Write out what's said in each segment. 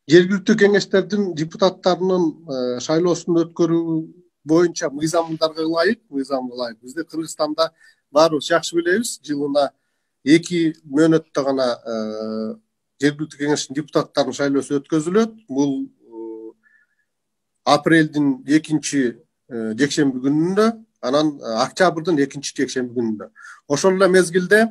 Жергиликтүү кеңештердин депутаттарынын шайлоосун өткөрүү боюнча мыйзамдарга ылайык, бизде Кыргызстанда баарыбыз жакшы билебиз, жылына 2 мөөнөттө гана жергиликтүү кеңештин депутаттарынын шайлоосу өткөзүлөт. Бул апрелдин 2 жекшемби күнүндө, анан октябрдын 2 жекшемби күнүндө. Ошол эле мезгилде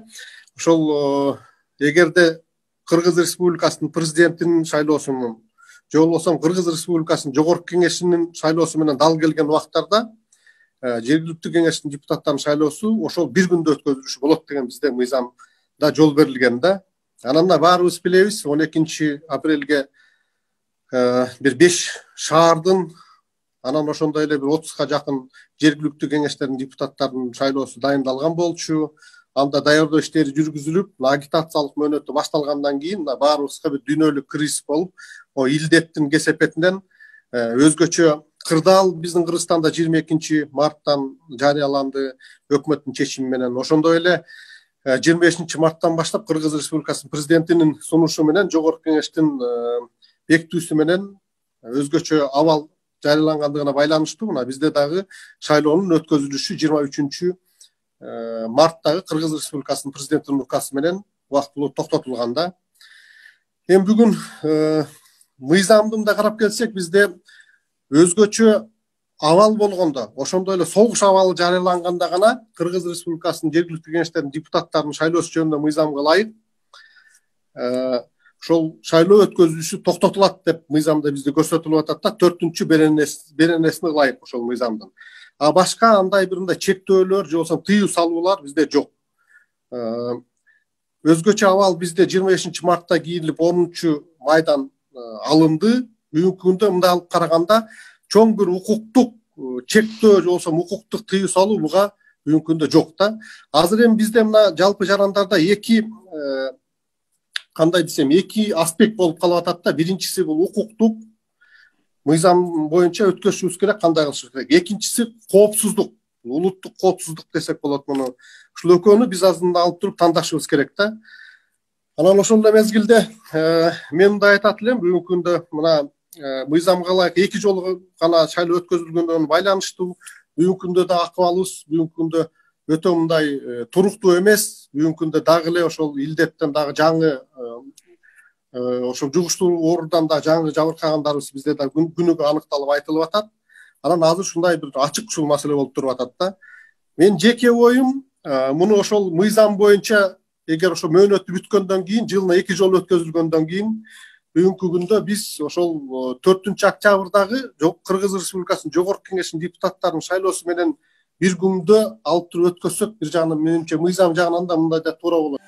ошол эгерде Кыргыз Республикасынын президентинин шайлоосунун же болбосо Кыргыз Республикасынын жогорку кеңешинин шайлоосу менен дал келген убактарда жергиликтүү кеңештин депутаттарынын шайлоосу ошол бир күндө өткөзүлүшү болот деген бизде мыйзамда жол берилген да. Анан да баарыбыз билебиз, 12 апрелге бир 5 шаардын, анан ошондой эле бир 30га жакын жергиликтүү кеңештердин депутаттарынын шайлоосу дайындалган болчу. Анда даярдоо иштери жүргүзүлүп, агитациялык мөөнөтү башталгандан кийин баарыбызга бир дүйнөлүк кризис болуп, илдеттин кесепетинен өзгөчө кырдаал биздин Кыргызстанда 22 марттан жарыяланды өкмөттүн чечими менен. Ошондой эле 25 марттан баштап Кыргыз Республикасынын президентинин сунушу менен жогорку кеңештин бекитүүсү менен өзгөчө абал жарыялангандыгына байланыштуу мына бизде дагы шайлоонун өткөзүлүшү 23 марттагы Кыргыз Республикасынын президентинин указы менен убактылуу токтотулганда. Эми бүгүн мыйзамды да карап келсек, бизде өзгөчө абал болгондо, ошондой эле согуш абалы жарыяланганда гана Кыргыз Республикасынын жергиликтүү кеңештердин депутаттарынын шайлоосу жөнүндө мыйзамга ылайык ошол шайлоо өткөзүлүшү токтотулат деп мыйзамда бизде көрсөтүлүп атат да, 4-чү беренесине ылайык ошол мыйзамдын. А башка андай бир мындай чектөөлөр же болбосо тыюу салуулар бизде жок. Өзгөчө абал бизде 25 мартта кийилип 10 майдан алынды. Бүгүнкү күндө мындай алып караганда чоң бир укуктук чектөө же болбосо укуктук тыюу салуу буга бүгүнкү күндө жок да. Азыр эми бизде мына жалпы жарандарда кандай десем, эки аспект болуп калып атат да. Биринчиси бул укуктук мыйзам боюнча өткөзүшүбүз керек, кандай кылышыбыз керек. Экинчиси коопсуздук, улуттук коопсуздук десек болот муну. Ушул экөөнү биз азырында алып туруп тандашыбыз керек да. Анан ошол эле мезгилде мен мындай айтат элем, бүгүнкү күндө мына мыйзамга ылайык 2 жолу гана шайлоо өткөзүлгөндөн байланыштуу. Бүгүнкү күндө да акыбалыбыз бүгүнкү күндө өтө мындай туруктуу эмес. Бүгүнкү күндө дагы эле ошол илдеттен дагы жаңы ошол жугуштуу оорудан да жаңы жабыркагандарыбыз бизде да күнүгө аныкталып айтылып атат. Анан азыр ушундай бир ачык ушул маселе болуп туруп атат да. Мен жеке оюм муну ошол мыйзам боюнча эгер ошо мөөнөтү бүткөндөн кийин, жылына 2 жолу өткөзүлгөндөн кийин бүгүнкү күндө биз ошол 4-октябрдагы Кыргыз Республикасынын жогорку кеңешинин депутаттарынын шайлоосу менен бир күндө алып туруп өткөзсөк, бир жагынан менимче мыйзам жагынан да мындай да туура болот.